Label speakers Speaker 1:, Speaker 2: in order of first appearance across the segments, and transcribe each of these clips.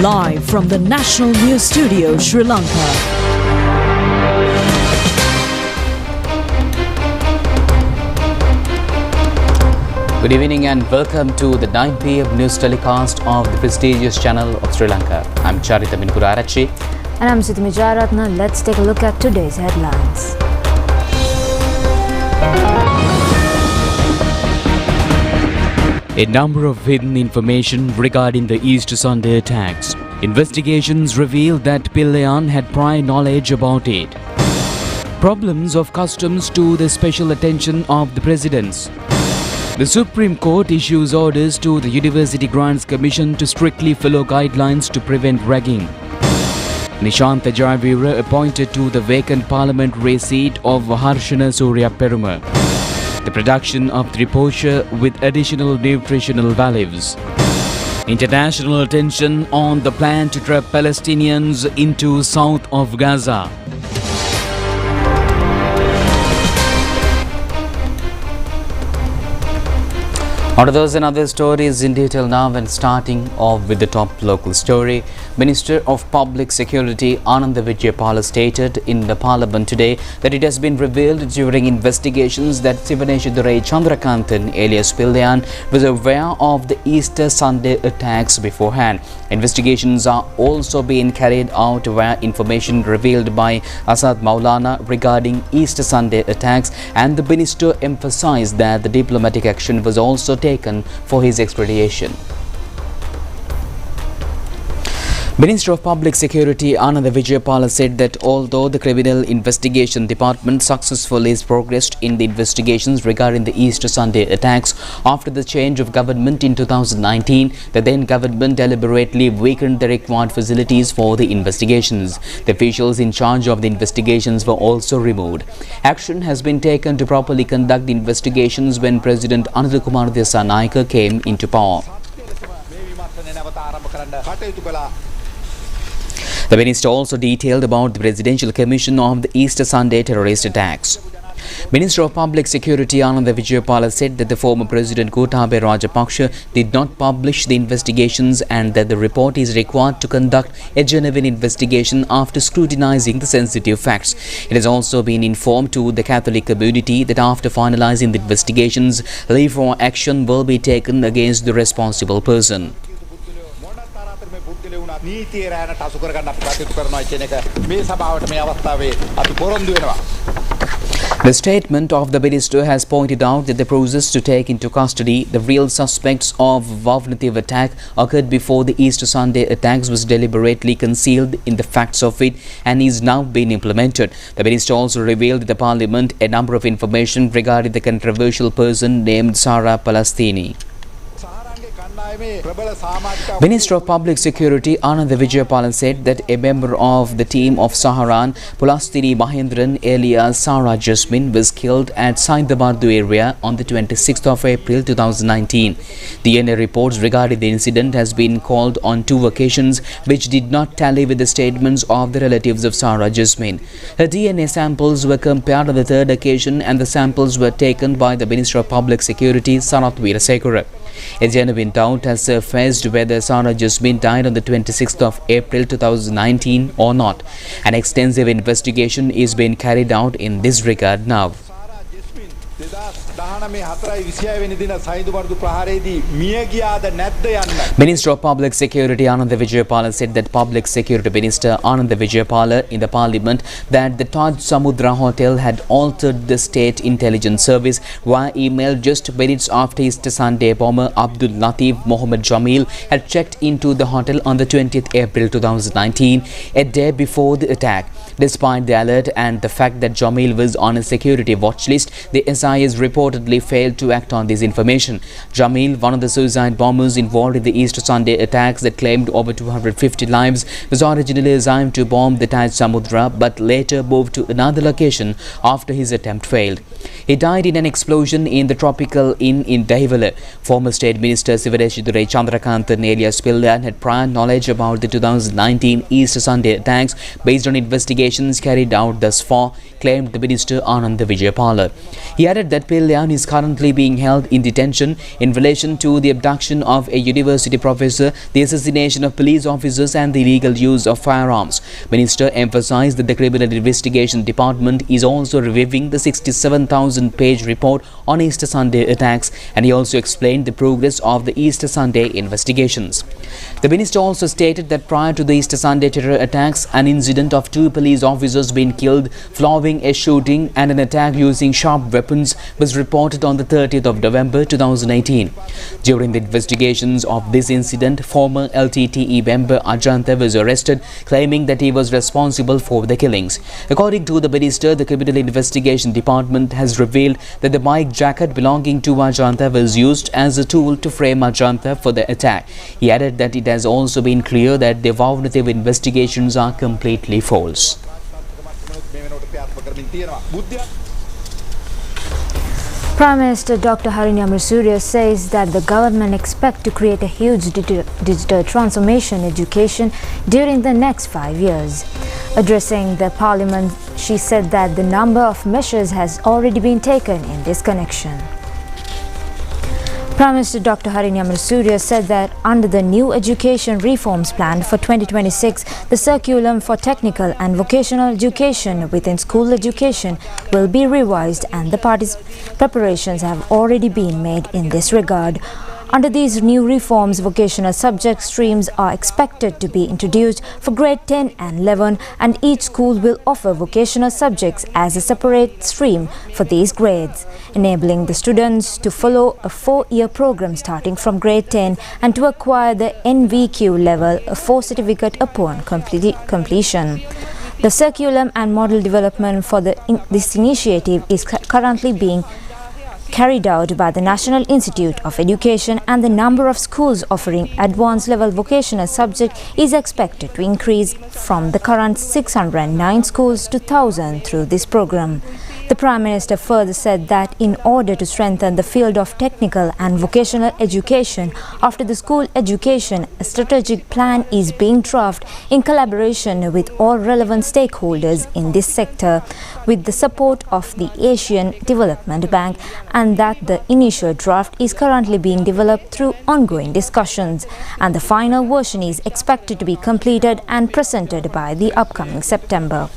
Speaker 1: Live from the National News Studio, Sri Lanka.
Speaker 2: Good evening and welcome to the 9 p.m. news telecast of the prestigious channel of Sri Lanka. I'm Charita Minkurarachi.
Speaker 3: And I'm Sithimi Jayaratna. Let's take a look at today's headlines.
Speaker 2: A number of hidden information regarding the Easter Sunday attacks. Investigations revealed that Pillayan had prior knowledge about it. Problems of customs to the special attention of the presidents. The Supreme Court issues orders to the University Grants Commission to strictly follow guidelines to prevent ragging. Nishantha Jayavira appointed to the vacant parliamentary seat of Harshana Surya Peruma. The production of Triposa with additional nutritional values. International attention on the plan to trap Palestinians into south of Gaza. On to those and other stories in detail now, and starting off with the top local story. Minister of Public Security Ananda Vijayapala stated in the Parliament today that it has been revealed during investigations that Sivaneshadurai Chandrakanthan alias Pillayan was aware of the Easter Sunday attacks beforehand. Investigations are also being carried out where information revealed by Asad Maulana regarding Easter Sunday attacks, and the minister emphasized that the diplomatic action was also taken for his extradition. Minister of Public Security Ananda Vijayapala said that although the Criminal Investigation Department successfully progressed in the investigations regarding the Easter Sunday attacks after the change of government in 2019, the then government deliberately weakened the required facilities for the investigations. The officials in charge of the investigations were also removed. Action has been taken to properly conduct the investigations when President Ananda Kumar Dissanayake came into power. The minister also detailed about the Presidential Commission of the Easter Sunday terrorist attacks. Minister of Public Security Ananda Vijayapala said that the former President Gotabaya Rajapaksa did not publish the investigations and that the report is required to conduct a genuine investigation after scrutinizing the sensitive facts. It has also been informed to the Catholic community that after finalizing the investigations, legal action will be taken against the responsible person. The statement of the minister has pointed out that the process to take into custody the real suspects of Vavnativ attack occurred before the Easter Sunday attacks was deliberately concealed in the facts of it and is now being implemented. The minister also revealed to the parliament a number of information regarding the controversial person named Sarah Palestini. Minister of Public Security Ananda Vijayapala said that a member of the team of Saharan, Pulastini Mahendran alias Sarah Jasmine, was killed at Saindamardu area on the 26th of April 2019. DNA reports regarding the incident has been called on 2 occasions which did not tally with the statements of the relatives of Sarah Jasmine. Her DNA samples were compared on the 3rd occasion and the samples were taken by the Minister of Public Security Sanath Weerasekara. A genuine doubt has surfaced whether Sarah Jasmine died on the 26th of April 2019 or not. An extensive investigation is being carried out in this regard now. Minister of Public Security Ananda Vijayapala said that Public Security Minister Ananda Vijayapala in the Parliament that the Taj Samudra Hotel had altered the State Intelligence Service via email just minutes after Easter Sunday bomber Abdul Latif Mohammed Jamil had checked into the hotel on the 20th April 2019, a day before the attack. Despite the alert and the fact that Jamil was on a security watch list, the SIS reportedly failed to act on this information. Jamil, one of the suicide bombers involved in the Easter Sunday attacks that claimed over 250 lives, was originally assigned to bomb the Taj Samudra but later moved to another location after his attempt failed. He died in an explosion in the Tropical Inn in Dahivala. Former State Minister Sivaneshadurai Chandrakanthan alias Pillayan had prior knowledge about the 2019 Easter Sunday attacks based on investigations carried out thus far, claimed the Minister Ananda Vijayapala. He added that Pillayan Kalyan is currently being held in detention in relation to the abduction of a university professor, the assassination of police officers and the illegal use of firearms. Minister emphasized that the Criminal Investigation Department is also reviewing the 67,000-page report on Easter Sunday attacks, and he also explained the progress of the Easter Sunday investigations. The minister also stated that prior to the Easter Sunday terror attacks, an incident of 2 police officers being killed following a shooting and an attack using sharp weapons was reported on the 30th of November 2018. During the investigations of this incident, former LTTE member Ajanta was arrested, claiming that he was responsible for the killings. According to the minister, the Criminal Investigation Department has revealed that the bike jacket belonging to Ajanta was used as a tool to frame Ajanta for the attack. He added that it has also been clear that the evaluative investigations are completely false.
Speaker 3: Prime Minister Dr. Harini Amarasuriya says that the government expects to create a huge digital transformation education during the next 5 years. Addressing the Parliament, she said that the number of measures has already been taken in this connection. Prime Minister Dr. Harini Amarasuriya said that under the new education reforms planned for 2026, the curriculum for technical and vocational education within school education will be revised, and the party's preparations have already been made in this regard. Under these new reforms, vocational subject streams are expected to be introduced for grade 10 and 11, and each school will offer vocational subjects as a separate stream for these grades, enabling the students to follow a 4-year program starting from grade 10 and to acquire the NVQ level 4 certificate upon completion. The curriculum and model development for this initiative is currently being carried out by the National Institute of Education, and the number of schools offering advanced level vocational subject is expected to increase from the current 609 schools to 1,000 through this program. The Prime Minister further said that in order to strengthen the field of technical and vocational education after the school education, a strategic plan is being drafted in collaboration with all relevant stakeholders in this sector, with the support of the Asian Development Bank, and that the initial draft is currently being developed through ongoing discussions, and the final version is expected to be completed and presented by the upcoming September.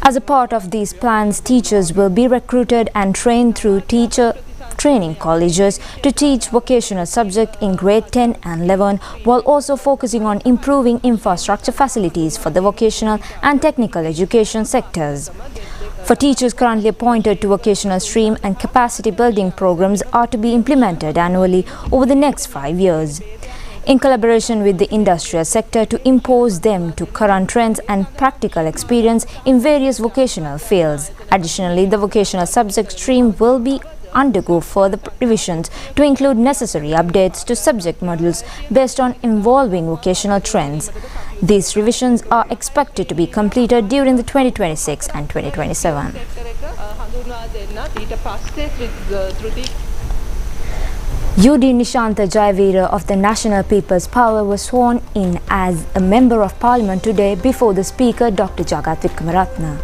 Speaker 3: As a part of these plans, teachers will be recruited and trained through teacher training colleges to teach vocational subjects in grade 10 and 11, while also focusing on improving infrastructure facilities for the vocational and technical education sectors. For teachers currently appointed to vocational stream, and capacity building programs are to be implemented annually over the next 5 years, in collaboration with the industrial sector, to impose them to current trends and practical experience in various vocational fields. Additionally, the vocational subject stream will be undergo further revisions to include necessary updates to subject modules based on evolving vocational trends. These revisions are expected to be completed during the 2026 and 2027. UD Nishantha Jayavira of the National People's Power was sworn in as a Member of Parliament today before the Speaker, Dr. Jagat Wickramaratne.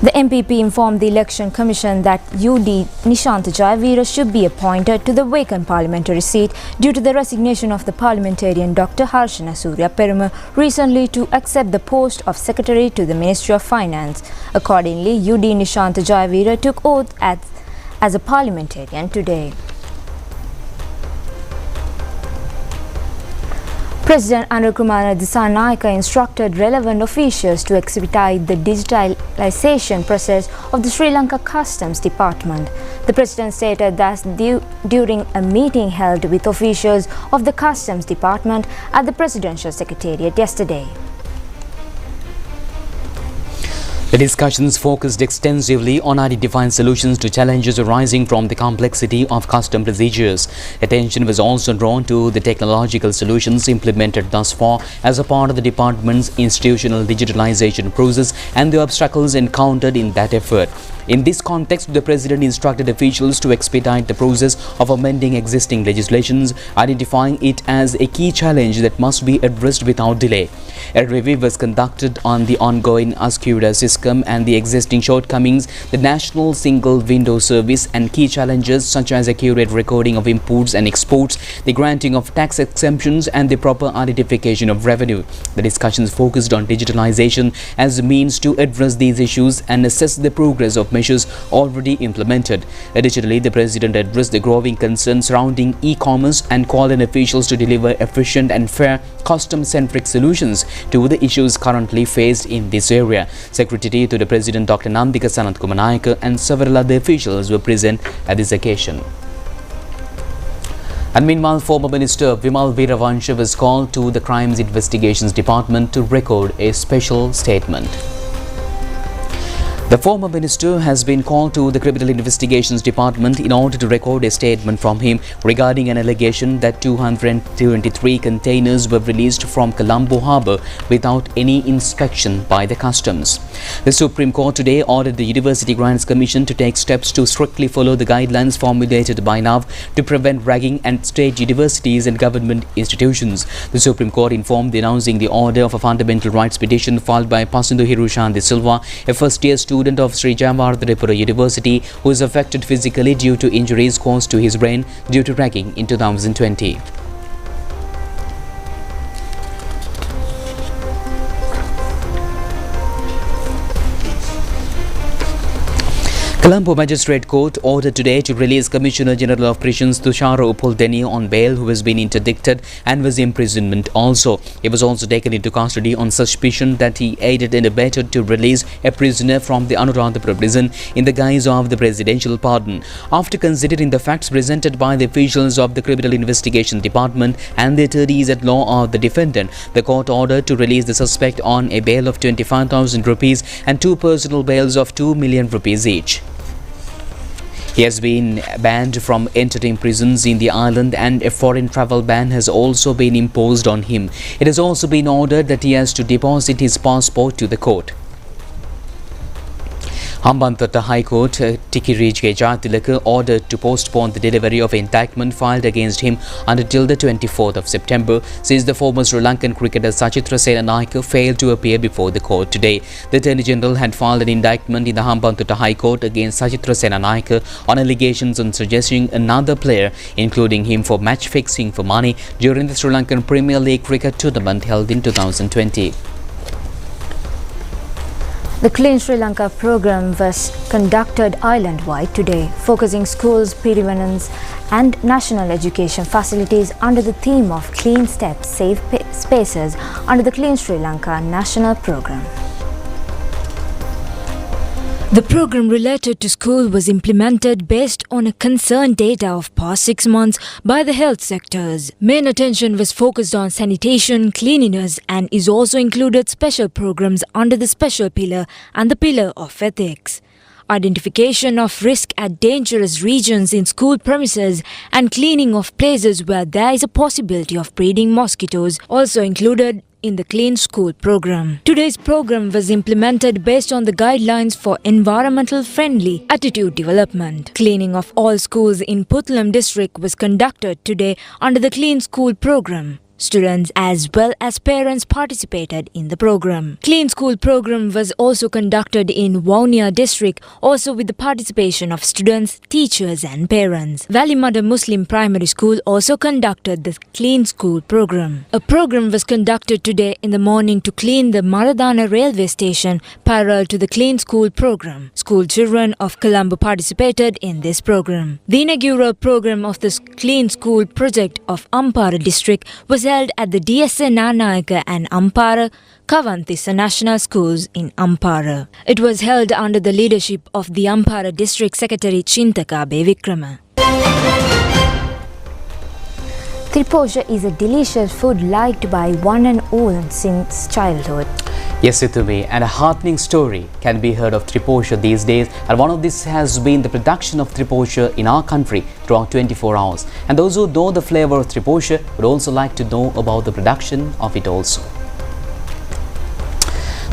Speaker 3: The MPP informed the Election Commission that UD Nishantha Jayavira should be appointed to the vacant parliamentary seat due to the resignation of the parliamentarian Dr. Harshana Surya Peruma recently to accept the post of Secretary to the Ministry of Finance. Accordingly, UD Nishantha Jayavira took oath as a parliamentarian today. President Anukumara Dissanayake instructed relevant officials to expedite the digitalisation process of the Sri Lanka Customs Department. The President stated that during a meeting held with officials of the Customs Department at the Presidential Secretariat yesterday.
Speaker 2: The discussions focused extensively on identifying solutions to challenges arising from the complexity of custom procedures. Attention was also drawn to the technological solutions implemented thus far as a part of the department's institutional digitalization process and the obstacles encountered in that effort. In this context, the President instructed officials to expedite the process of amending existing legislations, identifying it as a key challenge that must be addressed without delay. A review was conducted on the ongoing Ascura's come and the existing shortcomings, the national single window service and key challenges such as accurate recording of imports and exports, the granting of tax exemptions and the proper identification of revenue. The discussions focused on digitalisation as a means to address these issues and assess the progress of measures already implemented. Additionally, the President addressed the growing concerns surrounding e-commerce and called on officials to deliver efficient and fair custom-centric solutions to the issues currently faced in this area. Secretary to the President Dr. Nandika Sanatkumar Nayaka and several other officials were present at this occasion. And meanwhile, former Minister Vimal Veeravansha was called to the Crimes Investigations Department to record a special statement. The former minister has been called to the Criminal Investigations Department in order to record a statement from him regarding an allegation that 223 containers were released from Colombo harbour without any inspection by the customs. The Supreme Court today ordered the University Grants Commission to take steps to strictly follow the guidelines formulated by NAV to prevent ragging at state universities and government institutions. The Supreme Court informed announcing the order of a fundamental rights petition filed by Pasindu Hirushan de Silva, a first-year student of Sri Jayawardenepura University who is affected physically due to injuries caused to his brain due to ragging in 2020. Colombo Magistrate Court ordered today to release Commissioner General of Prisons Tushara Upuldeni on bail, who has been interdicted and was imprisonment also. He was also taken into custody on suspicion that he aided and abetted to release a prisoner from the Anuradhapura prison in the guise of the presidential pardon. After considering the facts presented by the officials of the Criminal Investigation Department and the attorneys at law of the defendant, the court ordered to release the suspect on a bail of 25,000 rupees and two personal bails of 2 million rupees each. He has been banned from entering prisons in the island and a foreign travel ban has also been imposed on him. It has also been ordered that he has to deposit his passport to the court. Hambantota High Court Tikirij Gejatilaka ordered to postpone the delivery of indictment filed against him until the 24th of September since the former Sri Lankan cricketer Sachitra Senanayake failed to appear before the court today. The Attorney General had filed an indictment in the Hambantota High Court against Sachitra Senanayake on allegations on suggesting another player, including him, for match fixing for money during the Sri Lankan Premier League cricket tournament held in 2020.
Speaker 3: The Clean Sri Lanka program was conducted island-wide today, focusing schools, preeminence and national education facilities under the theme of Clean Steps, Safe Spaces under the Clean Sri Lanka National Program.
Speaker 1: The program related to school was implemented based on a concerned data of past 6 months by the health sectors. Main attention was focused on sanitation, cleanliness and is also included special programs under the special pillar and the pillar of ethics. Identification of risk at dangerous regions in school premises and cleaning of places where there is a possibility of breeding mosquitoes also included in the Clean School program. Today's program was implemented based on the guidelines for environmental friendly attitude development. Cleaning of all schools in Puttalam district was conducted today under the Clean School program. Students as well as parents participated in the program. Clean School program was also conducted in Vaunia district, also with the participation of students, teachers and parents. Valimada Muslim Primary School also conducted the Clean School program. A program was conducted today in the morning to clean the Maradana railway station parallel to the Clean School program. School children of Colombo participated in this program. The inaugural program of the Clean School project of Ampara district was held at the DSA Nanayaka and Ampara Kavantisa National Schools in Ampara. It was held under the leadership of the Ampara District Secretary Chintaka Bevikrama.
Speaker 3: Triposa is a delicious food liked by one and all since childhood.
Speaker 2: Yes, Situmi, and a heartening story can be heard of Triposa these days, and one of this has been the production of Triposa in our country throughout 24 hours. And those who know the flavor of Triposa would also like to know about the production of it also.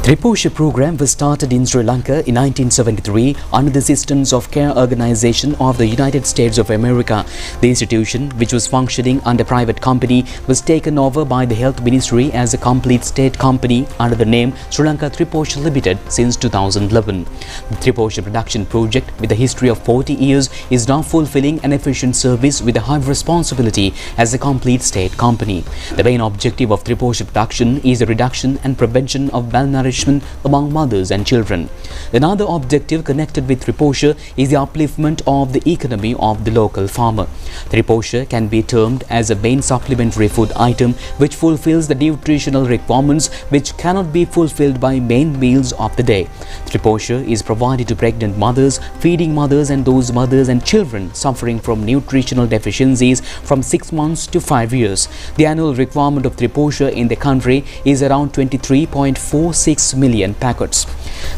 Speaker 2: Triposa program was started in Sri Lanka in 1973 under the Systems of Care Organization of the United States of America. The institution, which was functioning under private company, was taken over by the Health Ministry as a complete state company under the name Sri Lanka Triposa Limited since 2011. The Triposa Production project, with a history of 40 years, is now fulfilling an efficient service with a high responsibility as a complete state company. The main objective of Triposa Production is the reduction and prevention of malnourishment among mothers and children. Another objective connected with Triposa is the upliftment of the economy of the local farmer. Triposa can be termed as a main supplementary food item which fulfills the nutritional requirements which cannot be fulfilled by main meals of the day. Triposa is provided to pregnant mothers, feeding mothers and those mothers and children suffering from nutritional deficiencies from 6 months to 5 years. The annual requirement of Triposa in the country is around 23.46 million packets.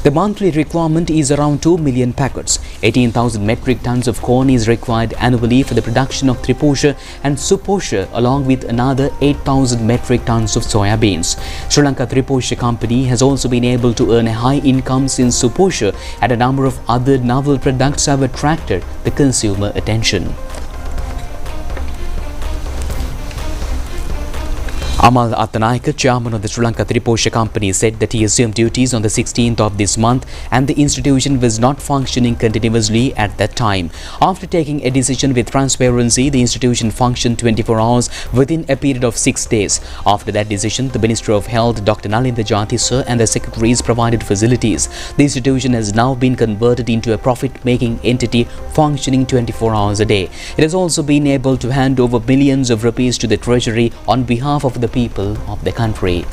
Speaker 2: The monthly requirement is around 2 million packets. 18,000 metric tons of corn is required annually for the production of Triposa and Suposa, along with another 8,000 metric tons of soya beans. Sri Lanka Triposa Company has also been able to earn a high income since Suposa and a number of other novel products have attracted the consumer attention. Amal Attanayake, chairman of the Sri Lanka Triposa Company, said that he assumed duties on the 16th of this month and the institution was not functioning continuously at that time. After taking a decision with transparency, the institution functioned 24 hours within a period of 6 days. After that decision, the Minister of Health, Dr. Nalinda Jatisa, and the secretaries provided facilities. The institution has now been converted into a profit-making entity functioning 24 hours a day. It has also been able to hand over millions of rupees to the treasury on behalf of the people of the country.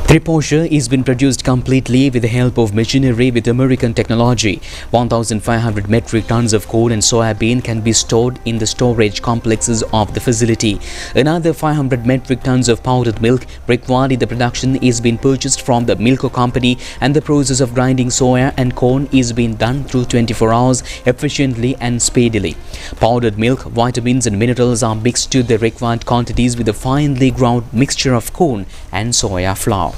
Speaker 2: Triposa is been produced completely with the help of machinery with American technology. 1,500 metric tons of corn and soya bean can be stored in the storage complexes of the facility. Another 500 metric tons of powdered milk required in the production is being purchased from the Milko company, and the process of grinding soya and corn is being done through 24 hours efficiently and speedily. Powdered milk, vitamins and minerals are mixed to the required quantities with a finely ground mixture of corn and soya flour.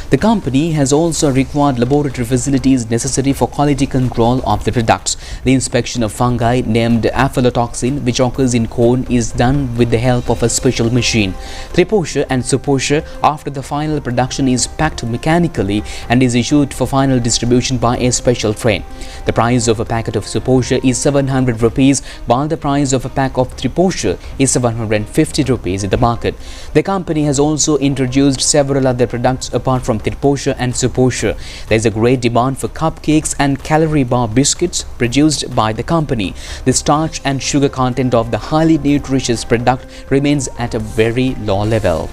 Speaker 2: The company has also required laboratory facilities necessary for quality control of the products. The inspection of fungi named aflatoxin, which occurs in corn, is done with the help of a special machine. Triposa and Suposa, after the final production, is packed mechanically and is issued for final distribution by a special train. The price of a packet of Suposa is 700 rupees, while the price of a pack of Triposa is 750 rupees in the market. The company has also introduced several other products apart from Triposa and Suposa. There is a great demand for cupcakes and calorie bar biscuits produced by the company. The starch and sugar content of the highly nutritious product remains at a very low level.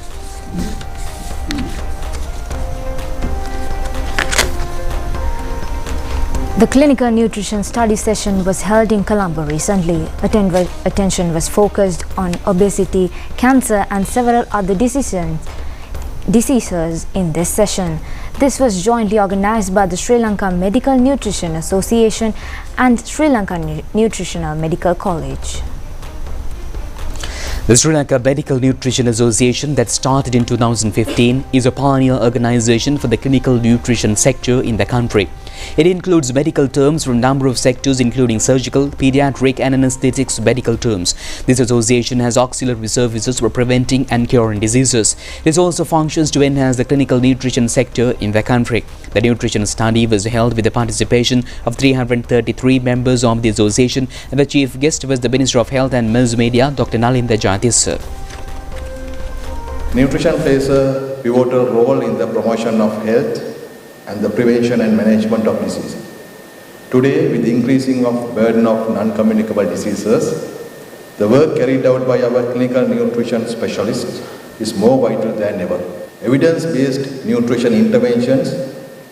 Speaker 3: The clinical nutrition study session was held in Colombo recently. Attention was focused on obesity, cancer and several other diseases in this session. This was jointly organized by the Sri Lanka Medical Nutrition Association and Sri Lanka Nutritional Medical College.
Speaker 2: The Sri Lanka Medical Nutrition Association, that started in 2015, is a pioneer organization for the clinical nutrition sector in the country. It includes medical terms from a number of sectors including surgical, pediatric and anesthetics medical terms. This association has auxiliary services for preventing and curing diseases. It also functions to enhance the clinical nutrition sector in the country. The nutrition study was held with the participation of 333 members of the association, and the chief guest was the Minister of Health and Mass Media, Dr. Nalinda Jatisa.
Speaker 4: Nutrition plays a pivotal role in the promotion of health and the prevention and management of disease. Today, with the increasing of burden of non-communicable diseases, the work carried out by our clinical nutrition specialists is more vital than ever. Evidence-based nutrition interventions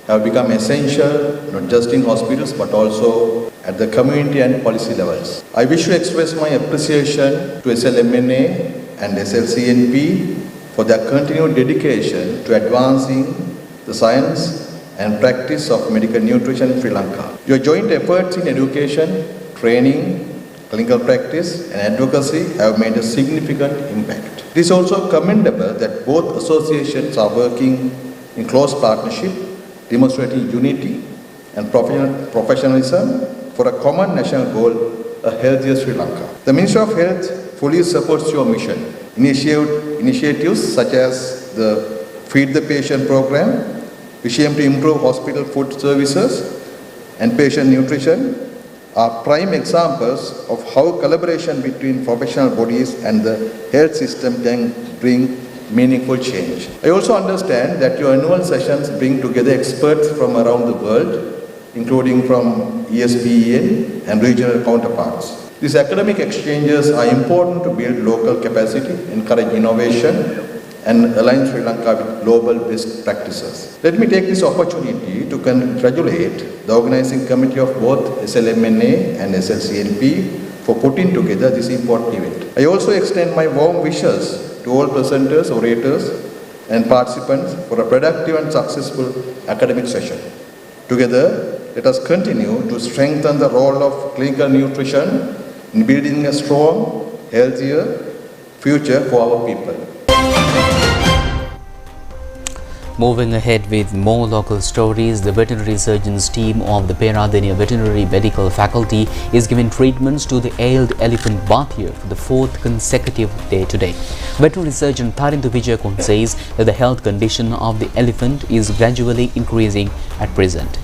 Speaker 4: have become essential not just in hospitals but also at the community and policy levels. I wish to express my appreciation to SLMNA and SLCNP for their continued dedication to advancing the science and practice of medical nutrition in Sri Lanka. Your joint efforts in education, training, clinical practice and advocacy have made a significant impact. It is also commendable that both associations are working in close partnership, demonstrating unity and professionalism for a common national goal, a healthier Sri Lanka. The Ministry of Health fully supports your mission. Initiatives such as the Feed the Patient program, which aim to improve hospital food services and patient nutrition, are prime examples of how collaboration between professional bodies and the health system can bring meaningful change. I also understand that your annual sessions bring together experts from around the world, including from ESPEN and regional counterparts. These academic exchanges are important to build local capacity, encourage innovation, and align Sri Lanka with global best practices. Let me take this opportunity to congratulate the organizing committee of both SLMNA and SLCNP for putting together this important event. I also extend my warm wishes to all presenters, orators, and participants for a productive and successful academic session. Together, let us continue to strengthen the role of clinical nutrition in building a strong, healthier future for our people.
Speaker 2: Moving ahead with more local stories, the veterinary surgeons team of the Peradeniya Veterinary Medical Faculty is giving treatments to the ailed elephant Bathia for the fourth consecutive day today. Veterinary surgeon Tharindu Vijayakunde says that the health condition of the elephant is gradually increasing at present.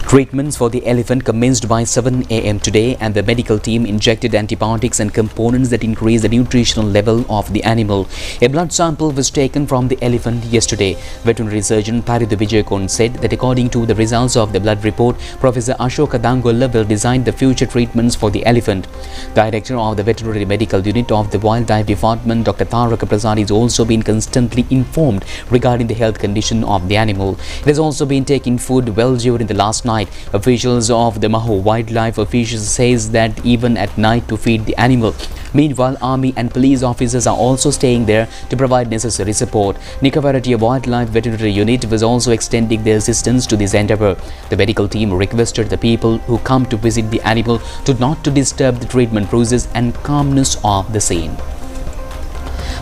Speaker 2: Treatments for the elephant commenced by 7 a.m. today, and the medical team injected antibiotics and components that increase the nutritional level of the animal. A blood sample was taken from the elephant yesterday. Veterinary surgeon Tharindu Vijayakunde said that according to the results of the blood report, Professor Ashoka Dangolla will design the future treatments for the elephant. Director of the Veterinary Medical Unit of the Wildlife Department, Dr. Tharaka Prasad, is also been constantly informed regarding the health condition of the animal. It has also been taking food well during the last night. Officials of the Maho Wildlife Officials says that even at night to feed the animal. Meanwhile, army and police officers are also staying there to provide necessary support. Nikavaratiya Wildlife Veterinary Unit was also extending their assistance to this endeavour. The medical team requested the people who come to visit the animal not to disturb the treatment process and calmness of the scene.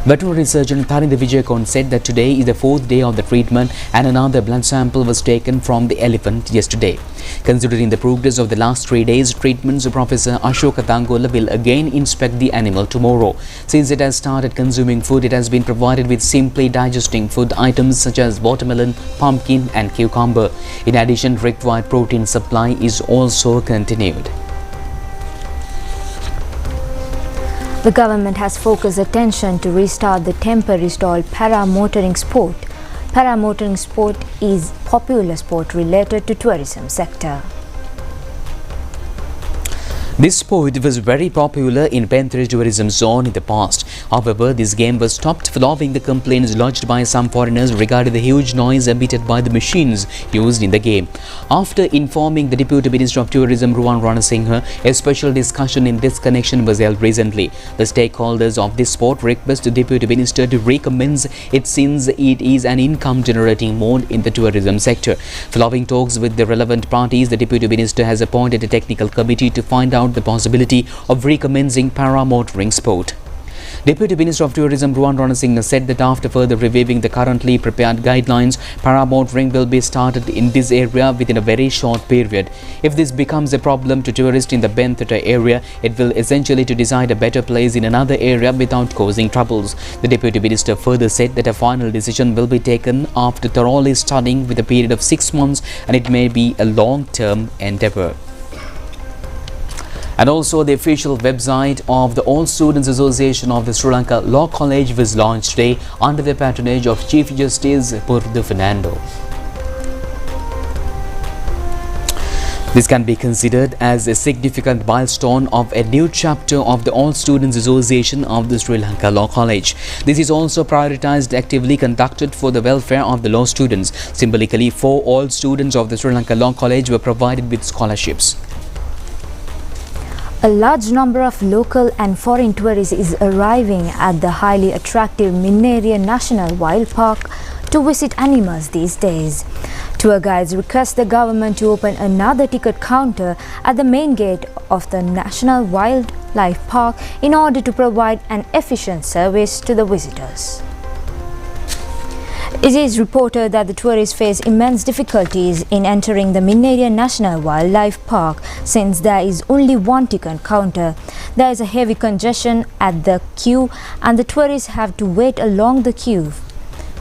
Speaker 2: Veterinary surgeon Tharindu Vijayakunde said that today is the fourth day of the treatment and another blood sample was taken from the elephant yesterday. Considering the progress of the last 3 days' treatments, Professor Ashoka Dangolla will again inspect the animal tomorrow. Since it has started consuming food, it has been provided with simply digesting food items such as watermelon, pumpkin and cucumber. In addition, required protein supply is also continued.
Speaker 3: The government has focused attention to restart the temporary stalled para-motoring sport. Para-motoring sport is popular sport related to tourism sector.
Speaker 2: This sport was very popular in Penthre tourism zone in the past. However, this game was stopped following the complaints lodged by some foreigners regarding the huge noise emitted by the machines used in the game. After informing the Deputy Minister of Tourism Ruwan Ranasinghe, a special discussion in this connection was held recently. The stakeholders of this sport request the Deputy Minister to recommence it since it is an income generating mode in the tourism sector. Following talks with the relevant parties, the Deputy Minister has appointed a technical committee to find out the possibility of recommencing para-motoring sport. Deputy Minister of Tourism Ruwan Ranasinghe said that after further reviewing the currently prepared guidelines, para-motoring will be started in this area within a very short period. If this becomes a problem to tourists in the Bentheta area, it will essentially to decide a better place in another area without causing troubles. The Deputy Minister further said that a final decision will be taken after thoroughly studying with a period of 6 months, and it may be a long-term endeavour. And also, the official website of the All Students Association of the Sri Lanka Law College was launched today under the patronage of Chief Justice Purdu Fernando. This can be considered as a significant milestone of a new chapter of the All Students Association of the Sri Lanka Law College. This is also prioritized, actively conducted for the welfare of the law students. Symbolically, 4 all students of the Sri Lanka Law College were provided with scholarships.
Speaker 3: A large number of local and foreign tourists is arriving at the highly attractive Minneria National Wild Park to visit animals these days. Tour guides request the government to open another ticket counter at the main gate of the National Wildlife Park in order to provide an efficient service to the visitors. It is reported that the tourists face immense difficulties in entering the Minneria National Wildlife Park since there is only one ticket counter. There is a heavy congestion at the queue and the tourists have to wait along the queue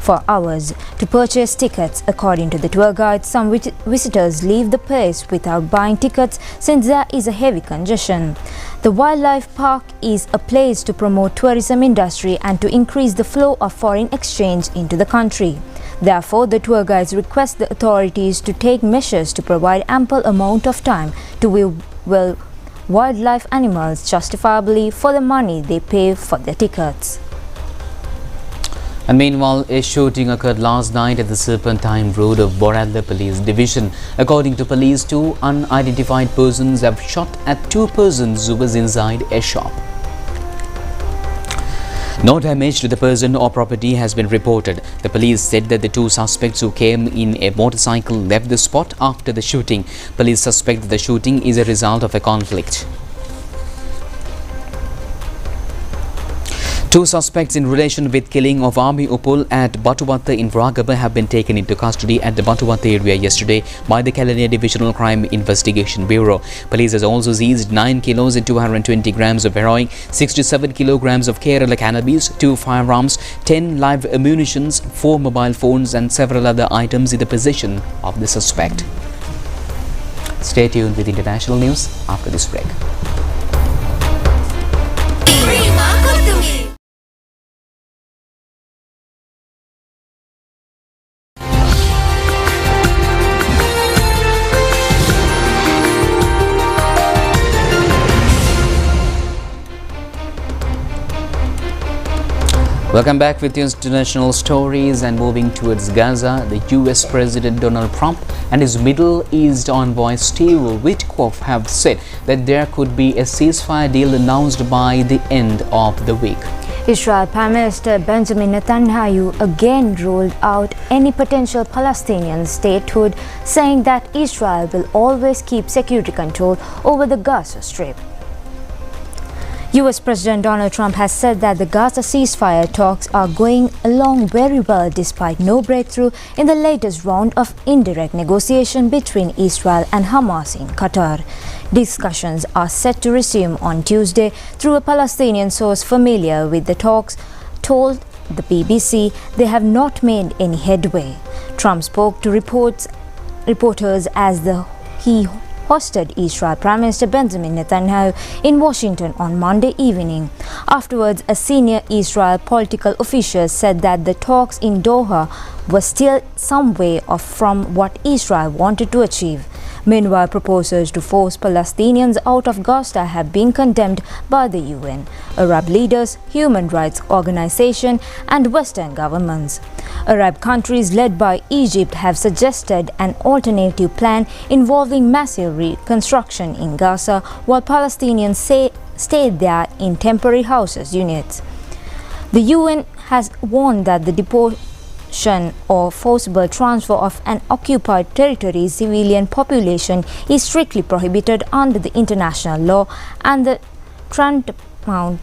Speaker 3: for hours to purchase tickets. According to the tour guide, some visitors leave the place without buying tickets since there is a heavy congestion. The wildlife park is a place to promote tourism industry and to increase the flow of foreign exchange into the country. Therefore, the tour guides request the authorities to take measures to provide ample amount of time to view wildlife animals justifiably for the money they pay for their tickets.
Speaker 2: And meanwhile, a shooting occurred last night at the Serpentine Road of Boralla Police Division. According to police, two unidentified persons have shot at two persons who was inside a shop. No damage to the person or property has been reported. The police said that the two suspects who came in a motorcycle left the spot after the shooting. Police suspect that the shooting is a result of a conflict. Two suspects in relation with killing of Army Upul at Batuwatta in Vragaba have been taken into custody at the Batuwatta area yesterday by the Kelaniya Divisional Crime Investigation Bureau. Police has also seized 9 kilos and 220 grams of heroin, 67 kilograms of Kerala cannabis, 2 firearms, 10 live ammunitions, 4 mobile phones and several other items in the possession of the suspect. Stay tuned with international news after this break. Welcome back with your international stories, and moving towards Gaza. The US President Donald Trump and his Middle East envoy Steve Witkoff have said that there could be a ceasefire deal announced by the end of the week.
Speaker 3: Israel Prime Minister Benjamin Netanyahu again ruled out any potential Palestinian statehood, saying that Israel will always keep security control over the Gaza Strip. US President Donald Trump has said that the Gaza ceasefire talks are going along very well despite no breakthrough in the latest round of indirect negotiation between Israel and Hamas in Qatar. Discussions are set to resume on Tuesday through a Palestinian source familiar with the talks told the BBC they have not made any headway. Trump spoke to reporters as he hosted Israel Prime Minister Benjamin Netanyahu in Washington on Monday evening. Afterwards, a senior Israel political official said that the talks in Doha were still some way off from what Israel wanted to achieve. Meanwhile, proposals to force Palestinians out of Gaza have been condemned by the UN, Arab leaders, human rights organizations, and Western governments. Arab countries led by Egypt have suggested an alternative plan involving massive reconstruction in Gaza, while Palestinians stayed there in temporary houses units. The UN has warned that the deportation or forcible transfer of an occupied territory's civilian population is strictly prohibited under the international law and the tantamount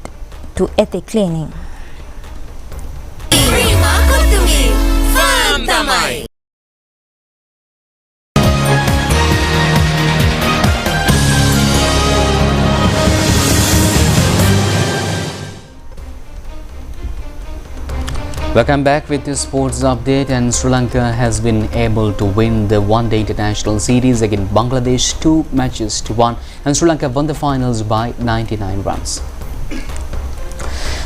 Speaker 3: to ethnic cleansing.
Speaker 2: Welcome back with this sports update. And Sri Lanka has been able to win the one-day international series against Bangladesh 2-1, and Sri Lanka won the finals by 99 runs.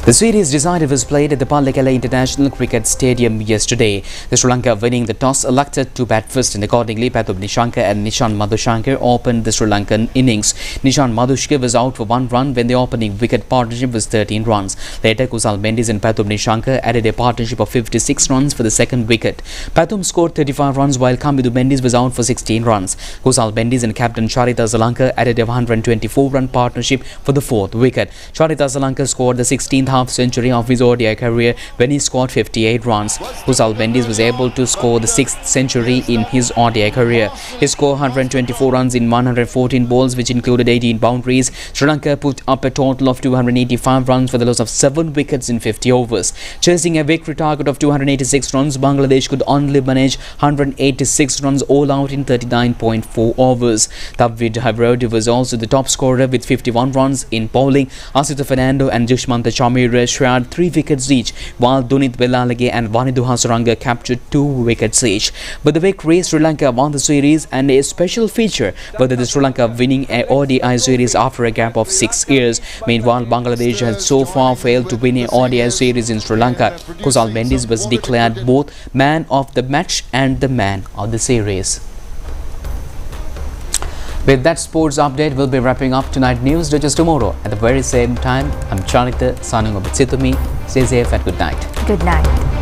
Speaker 2: The series decided was played at the Pallekele International Cricket Stadium yesterday. The Sri Lanka winning the toss elected to bat first, and accordingly Pathum Nishanka and Nishan Madhushankar opened the Sri Lankan innings. Nishan Madhushka was out for 1 run when the opening wicket partnership was 13 runs. Later, Kusal Mendis and Pathum Nishanka added a partnership of 56 runs for the second wicket. Pathum scored 35 runs while Kamidu Mendis was out for 16 runs. Kusal Mendis and captain Charita Zalanka added a 124-run partnership for the fourth wicket. Charita Zalanka scored the 16th half century of his ODI career when he scored 58 runs. Kusal Mendis was able to score the 6th century in his ODI career. He scored 124 runs in 114 balls, which included 18 boundaries. Sri Lanka put up a total of 285 runs for the loss of 7 wickets in 50 overs. Chasing a victory target of 286 runs, Bangladesh could only manage 186 runs all out in 39.4 overs. Tawhid Habrodi was also the top scorer with 51 runs in bowling. Asita Fernando and Dushmantha Chamira shared 3 wickets each, while Dunith Belalage and Vanidu Hasaranga captured 2 wickets each. But the victory, Sri Lanka won the series, and a special feature was the Sri Lanka winning a ODI series after a gap of 6 years. Meanwhile, Bangladesh has so far failed to win a ODI series in Sri Lanka. Kusal Mendis was declared both man of the match and the man of the series. With that sports update, we'll be wrapping up tonight news. Do just tomorrow at the very same time. I'm Charita signing off with Situmi. Stay safe and good night.
Speaker 3: Good night.